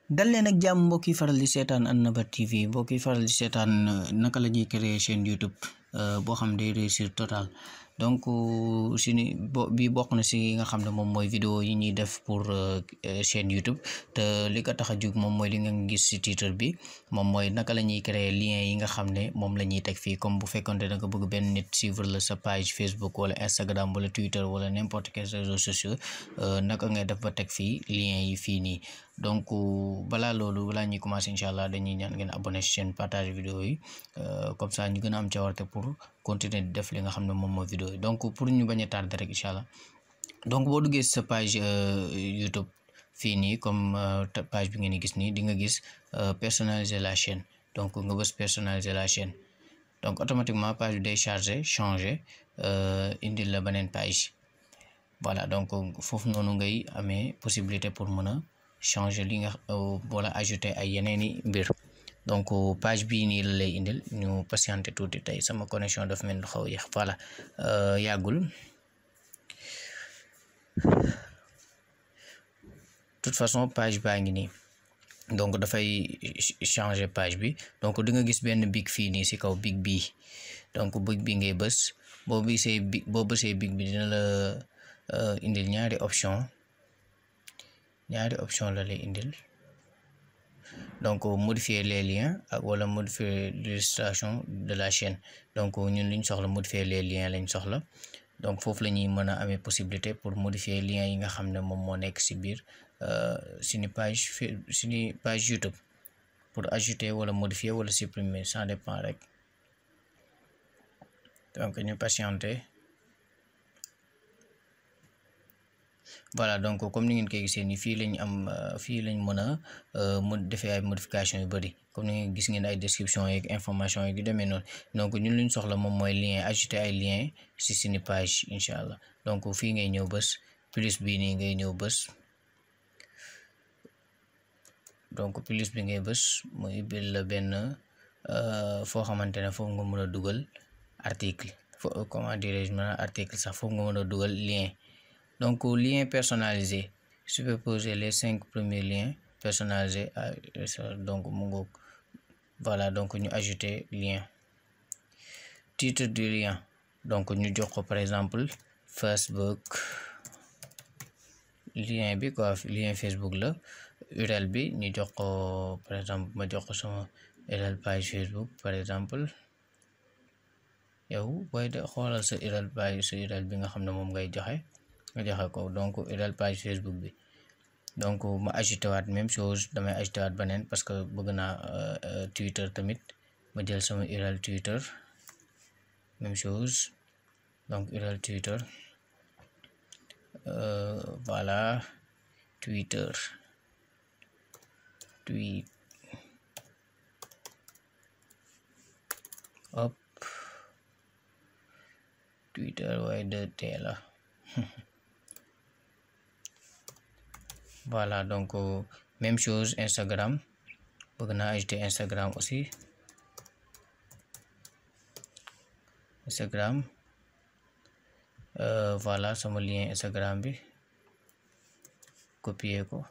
dal leen ak jàmm mbokk yi faral di seetaan Annaba TV mbokk yi faral di seetaan naka la ñuy créer chaîne YouTube boo xam day réussir total. Donc bi bokk na si nga xam ne moom mooy vidéo yi ñuy def pour chaîne YouTube te li ko tax a jug moom mooy li nga gis si titre bi moom mooy naka la ñuy créer lien yi nga xam ne moom la ñuy teg fii comme bu fekkonte da nga bëgg benn nit suivre la sa page Facebook wala Instagram wala Twitter wala n'importe quel réseaux sociaux naka ngay def ba teg fii lien yi fii nii. Donc balaa ñuy commencer incha allah dañuy ñaan ngeen abonné ci chaîne partage vidéo yi comme ça ñu gën a am cawarte pour continuer di def li nga xam ne moom mooy vidéo yi. Donc pour ñu bañ a tardé rek incha allah donc boo duggee ci sa page YouTube fii nii comme page bi ngeen di gis nii di nga gis personnaliser la chaîne. Donc nga bës personnaliser la chaîne donc automatiquement page bi day charger changer indil la beneen page. Voilà donc foofu noonu ngay amee possibilité pour mën a changer li nga wala ajouter ay yeneeni mbir. Donc page bii nii la lay indil ñu patienter tuuti tey sama connexion daf mel xaw a yéex. Voilà yàggul. Toute façon page baa ngi nii donc dafay changer page bi donc di nga gis benn big fii nii ci kaw big bii donc big bi ngay bës boo bësee big bi dina la indil ñaari option la lay indil donc modifier les liens ak wala modifier l'illustration de la chaîne. Donc ñun liñ soxla modifier les liens lañ soxla donc foofu la ñuy mën a amee possibilité pour modifier liens yi nga xam ne moom moo nekk ci biir suñu page YouTube pour ajouter wala modifier wala supprimer ça dépend rek. Donc ñu patienter. Voilà donc comme ni ngeen koy gisee nii fii lañ mën a defee ay modification yu bëri comme ni ngeen gis ngeen ay description yeeg information yeeg yu demee noonu. Donc ñun luñ soxla moom mooy lien ajouter ay lien ci suñu page incha allah. Donc fii ngay ñëw bës plus bii nii ngay ñëw bës donc plus bi ngay bës mu ibbil la benn foo xamante ne foofu nga mën a dugal article comment dirais-je article sax foofu nga mën a dugal lien. Donc lien personnalisé superposer les 5 premiers liens personnalisés donc mu ngoog. Voilà donc ñu ajouter lien titre du lien donc ñu jox ko par exemple Facebook lien bi quoi lien Facebook la. URL bi ñu jox ko par exemple ma jox ko sama URL page Facebook par exemple. yow booy de xoolal sa URL page sa URL bi nga xam ne moom ngay joxe nga joxe ko donc URL page Facebook bi. Donc ma ajouté waat même chose damay ajouté waat beneen parce que bëgg naa Twitter tamit ma jël sama URL Twitter même chose donc URL Twitter voilà Twitter hop Twitter waaye de tee la. Voilà donc même chose Instagram bëgg naa ajouter Instagram aussi Instagram voilà sama lien Instagram bi copier ko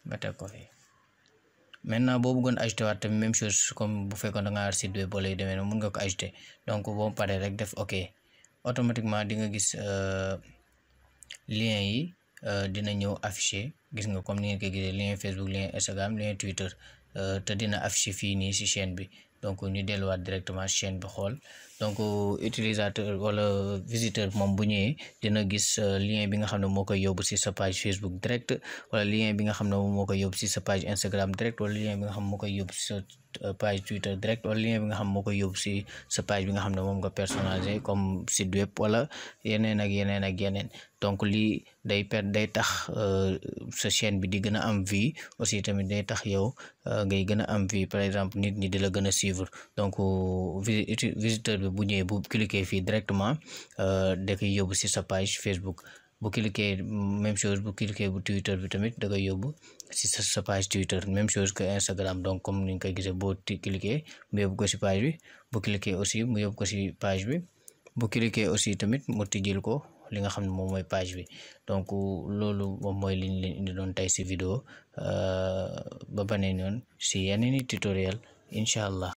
ba teg ko fi. Maintenant boo bëggoon ajouter waat tamit même chose comme bu fekkoon da nga site web wala yu demee noonu mun nga ko ajouter donc boo paree rek def OK automatiquement di nga gis lien yi dina ñëw affiché gis nga comme ni ngeen koy gisee lien Facebook lien Instagram lien Twitter te dina affiché fii nii ci chaîne bi. Donc ñu delluwaat directement chaîne bi xool donc utilisateur wala visiteur moom bu ñëwee dina gis lien bi nga xam ne moo koy yóbbu ci sa page Facebook direct wala lien bi nga xam ne moom moo koy yóbbu ci sa page Instagram direct wala lien bi nga xam moo koy yóbbu ci sa page Twitter direct wala lien bi nga xam moo koy yóbbu ci sa page bi nga xam ne moom nga personnalisé comme site web wala yeneen ak yeneen. Donc lii day tax sa chaîne bi di gën a am vie aussi tamit day tax yow ngay gën a am vie par exemple nit ñi di la gën a suivre. Donc visiteur bi bu ñëwee bu cliquer fii directement da koy yóbbu ci sa page Facebook bu cliquer même chose bu cliquer bu Twitter bi tamit da koy yóbbu ci sa page Twitter même chose que Instagram. Donc comme ni ñu koy gisee boo cliquer mu yóbbu ko ci page bi bu cliquer aussi mu yóbbu ko ci page bi bu cliquer aussi tamit mu tijjil ko li nga xam ne moom mooy page bi. donc loolu moom mooy liñ leen indi doon tey si vidéo ba baneen yoon si yeneen i tutoriel incha allah.